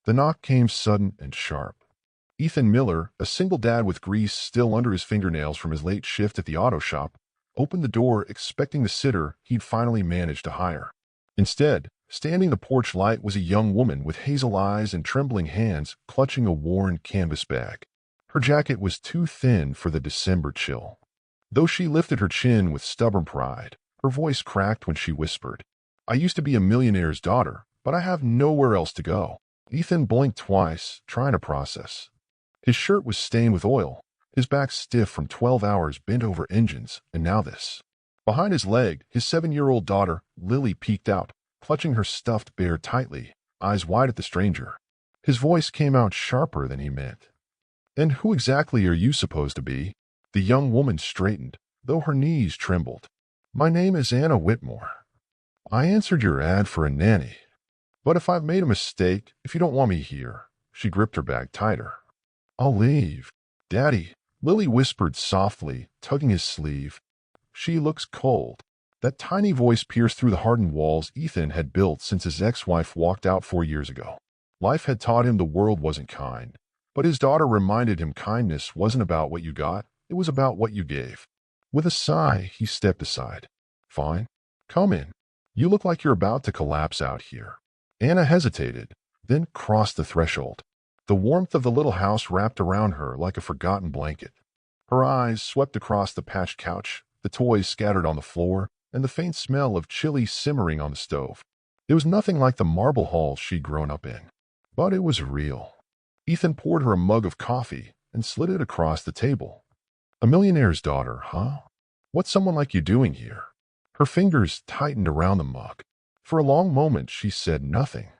The knock came sudden and sharp. Ethan Miller, a single dad with grease still under his fingernails from his late shift at the auto shop, opened the door expecting the sitter he'd finally managed to hire. Instead, standing the porch light was a young woman with hazel eyes and trembling hands clutching a worn canvas bag. Her jacket was too thin for the December chill. Though she lifted her chin with stubborn pride, her voice cracked when she whispered, "I used to be a millionaire's daughter, but I have nowhere else to go." Ethan blinked twice, trying to process. His shirt was stained with oil, his back stiff from 12 hours bent over engines, and now this. Behind his leg, his 7-year-old daughter, Lily, peeked out, clutching her stuffed bear tightly, eyes wide at the stranger. His voice came out sharper than he meant. "And who exactly are you supposed to be?" The young woman straightened, though her knees trembled. "My name is Anna Whitmore. I answered your ad for a nanny. But if I've made a mistake, if you don't want me here," she gripped her bag tighter, "I'll leave." "Daddy," Lily whispered softly, tugging his sleeve. "She looks cold." That tiny voice pierced through the hardened walls Ethan had built since his ex-wife walked out 4 years ago. Life had taught him the world wasn't kind, but his daughter reminded him kindness wasn't about what you got, it was about what you gave. With a sigh, he stepped aside. "Fine. Come in. You look like you're about to collapse out here." Anna hesitated, then crossed the threshold. The warmth of the little house wrapped around her like a forgotten blanket. Her eyes swept across the patched couch, the toys scattered on the floor, and the faint smell of chili simmering on the stove. It was nothing like the marble halls she'd grown up in, but it was real. Ethan poured her a mug of coffee and slid it across the table. "A millionaire's daughter, huh? What's someone like you doing here?" Her fingers tightened around the mug. For a long moment, she said nothing.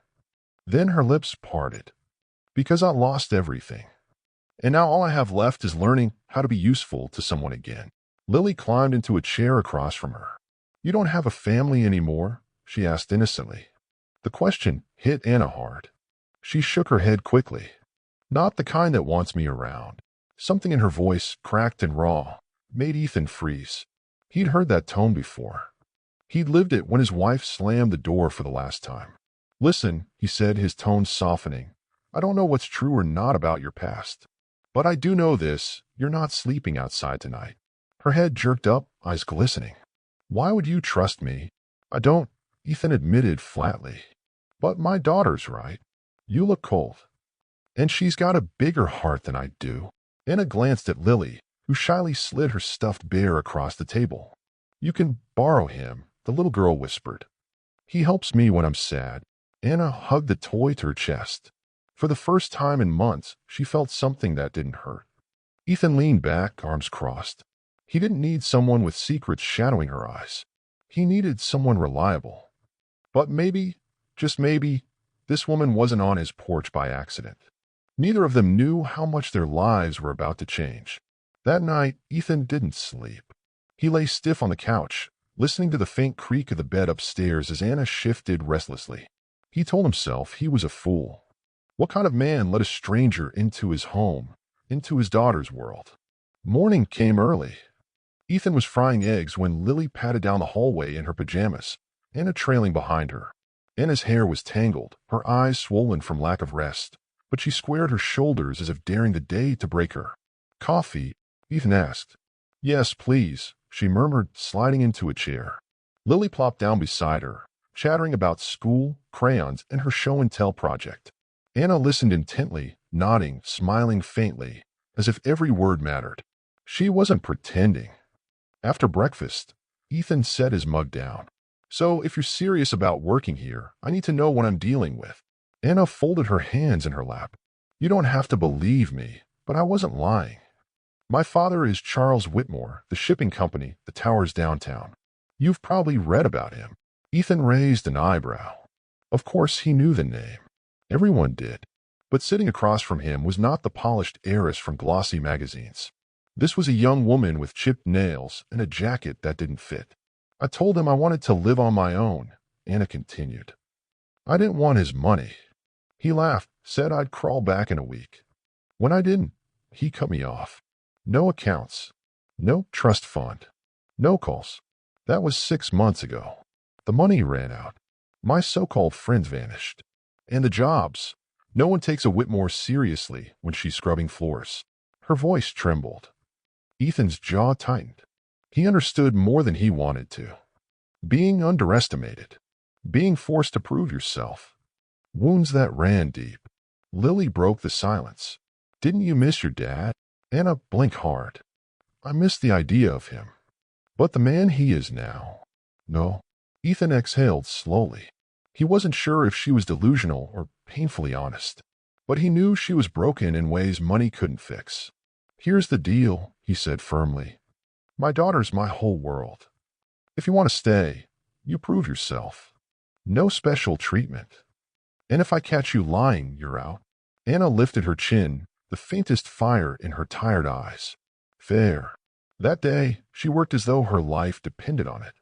Then her lips parted. "Because I lost everything. And now all I have left is learning how to be useful to someone again." Lily climbed into a chair across from her. "You don't have a family anymore?" she asked innocently. The question hit Anna hard. She shook her head quickly. "Not the kind that wants me around." Something in her voice, cracked and raw, made Ethan freeze. He'd heard that tone before. He'd lived it when his wife slammed the door for the last time. "Listen," he said, his tone softening. "I don't know what's true or not about your past. But I do know this, you're not sleeping outside tonight." Her head jerked up, eyes glistening. "Why would you trust me?" "I don't," Ethan admitted flatly. "But my daughter's right. You look cold. And she's got a bigger heart than I do." Anna glanced at Lily, who shyly slid her stuffed bear across the table. "You can borrow him," the little girl whispered. "He helps me when I'm sad." Anna hugged the toy to her chest. For the first time in months, she felt something that didn't hurt. Ethan leaned back, arms crossed. He didn't need someone with secrets shadowing her eyes. He needed someone reliable. But maybe, just maybe, this woman wasn't on his porch by accident. Neither of them knew how much their lives were about to change. That night, Ethan didn't sleep. He lay stiff on the couch, listening to the faint creak of the bed upstairs as Anna shifted restlessly. He told himself he was a fool. What kind of man let a stranger into his home, into his daughter's world? Morning came early. Ethan was frying eggs when Lily padded down the hallway in her pajamas, Anna trailing behind her. Anna's hair was tangled, her eyes swollen from lack of rest, but she squared her shoulders as if daring the day to break her. "Coffee?" Ethan asked. "Yes, please," she murmured, sliding into a chair. Lily plopped down beside her, chattering about school, crayons, and her show-and-tell project. Anna listened intently, nodding, smiling faintly, as if every word mattered. She wasn't pretending. After breakfast, Ethan set his mug down. "So if you're serious about working here, I need to know what I'm dealing with." Anna folded her hands in her lap. "You don't have to believe me, but I wasn't lying. My father is Charles Whitmore, the shipping company, the towers downtown. You've probably read about him." Ethan raised an eyebrow. Of course he knew the name. Everyone did. But sitting across from him was not the polished heiress from glossy magazines. This was a young woman with chipped nails and a jacket that didn't fit. "I told him I wanted to live on my own," Anna continued. "I didn't want his money. He laughed, said I'd crawl back in a week. When I didn't, he cut me off. No accounts, no trust fund, no calls. That was 6 months ago. The money ran out. My so-called friends vanished. And the jobs, No one takes a Whitmore seriously when she's scrubbing floors. Her voice trembled. Ethan's jaw tightened. He understood more than he wanted to. Being underestimated. Being forced to prove yourself. Wounds that ran deep. Lily broke the silence. Didn't you miss your dad? Anna blinked hard. I missed the idea of him. But the man he is now. No. Ethan exhaled slowly. He wasn't sure if she was delusional or painfully honest. But he knew she was broken in ways money couldn't fix. Here's the deal, he said firmly. My daughter's my whole world. If you want to stay, you prove yourself. No special treatment. And if I catch you lying, you're out. Anna lifted her chin, the faintest fire in her tired eyes. Fair. That day, she worked as though her life depended on it.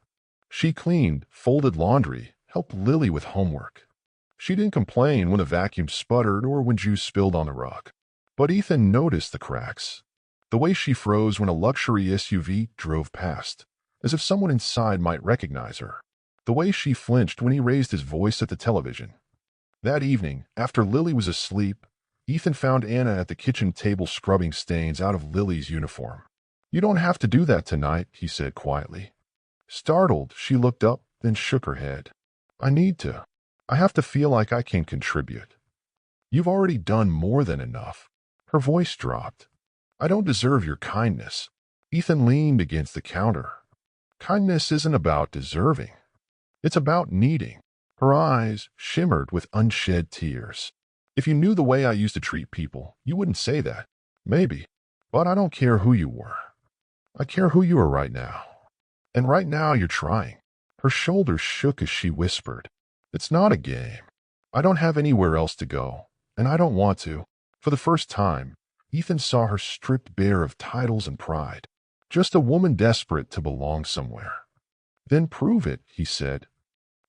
She cleaned, folded laundry, helped Lily with homework. She didn't complain when the vacuum sputtered or when juice spilled on the rug. But Ethan noticed the cracks. The way she froze when a luxury SUV drove past, as if someone inside might recognize her. The way she flinched when he raised his voice at the television. That evening, after Lily was asleep, Ethan found Anna at the kitchen table scrubbing stains out of Lily's uniform. You don't have to do that tonight, he said quietly. Startled, she looked up, then shook her head. I need to. I have to feel like I can contribute. You've already done more than enough. Her voice dropped. I don't deserve your kindness. Ethan leaned against the counter. Kindness isn't about deserving. It's about needing. Her eyes shimmered with unshed tears. If you knew the way I used to treat people, you wouldn't say that. Maybe. But I don't care who you were. I care who you are right now. And right now you're trying. Her shoulders shook as she whispered. It's not a game. I don't have anywhere else to go, and I don't want to. For the first time, Ethan saw her stripped bare of titles and pride. Just a woman desperate to belong somewhere. Then prove it, he said.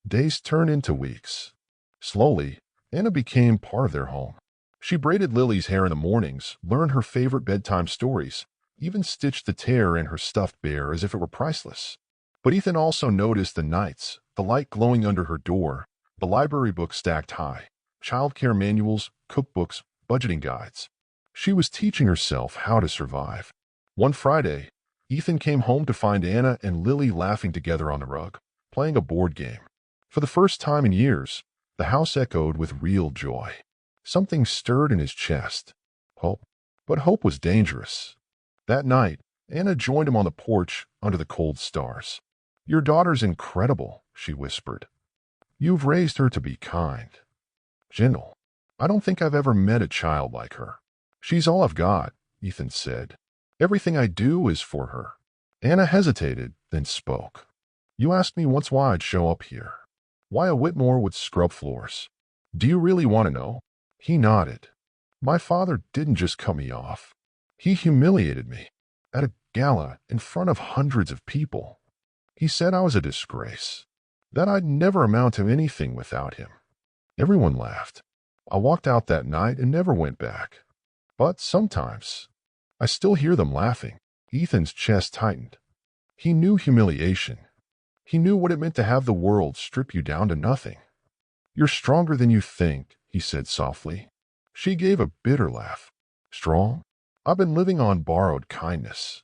Days turned into weeks. Slowly, Anna became part of their home. She braided Lily's hair in the mornings, learned her favorite bedtime stories, even stitched the tear in her stuffed bear as if it were priceless. But Ethan also noticed the nights, the light glowing under her door, the library books stacked high, childcare manuals, cookbooks, budgeting guides. She was teaching herself how to survive. One Friday, Ethan came home to find Anna and Lily laughing together on the rug, playing a board game. For the first time in years, the house echoed with real joy. Something stirred in his chest. Hope. But hope was dangerous. That night, Anna joined him on the porch under the cold stars. Your daughter's incredible, she whispered. You've raised her to be kind. Gentle. I don't think I've ever met a child like her. She's all I've got, Ethan said. Everything I do is for her. Anna hesitated, then spoke. You asked me once why I'd show up here. Why a Whitmore would scrub floors. Do you really want to know? He nodded. My father didn't just cut me off. He humiliated me. At a gala, in front of hundreds of people. He said I was a disgrace. That I'd never amount to anything without him. Everyone laughed. I walked out that night and never went back. But sometimes, I still hear them laughing. Ethan's chest tightened. He knew humiliation. He knew what it meant to have the world strip you down to nothing. You're stronger than you think, he said softly. She gave a bitter laugh. Strong? I've been living on borrowed kindness.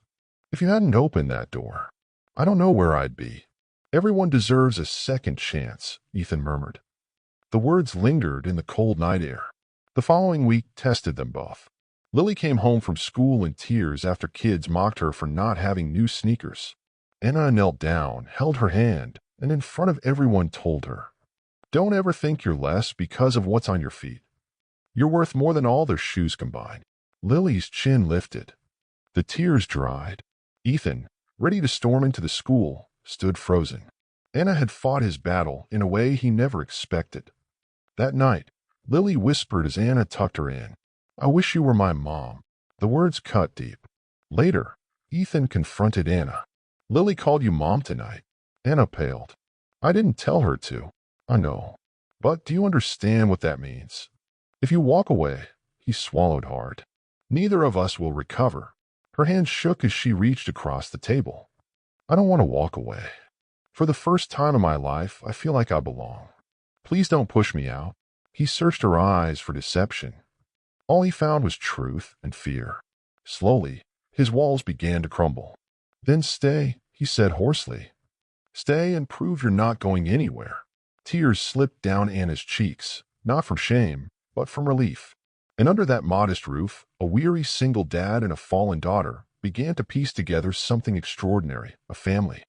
If you hadn't opened that door, I don't know where I'd be. Everyone deserves a second chance, Ethan murmured. The words lingered in the cold night air. The following week tested them both. Lily came home from school in tears after kids mocked her for not having new sneakers. Anna knelt down, held her hand, and in front of everyone told her, don't ever think you're less because of what's on your feet. You're worth more than all their shoes combined. Lily's chin lifted. The tears dried. Ethan, ready to storm into the school, stood frozen. Anna had fought his battle in a way he never expected. That night, Lily whispered as Anna tucked her in, I wish you were my mom. The words cut deep. Later, Ethan confronted Anna. Lily called you mom tonight. Anna paled. I didn't tell her to. I know. But do you understand what that means? If you walk away, he swallowed hard. Neither of us will recover. Her hand shook as she reached across the table. I don't want to walk away. For the first time in my life, I feel like I belong. Please don't push me out. He searched her eyes for deception. All he found was truth and fear. Slowly, his walls began to crumble. "Then stay," he said hoarsely. "Stay and prove you're not going anywhere." Tears slipped down Anna's cheeks, not from shame, but from relief. And under that modest roof, a weary single dad and a fallen daughter began to piece together something extraordinary, a family.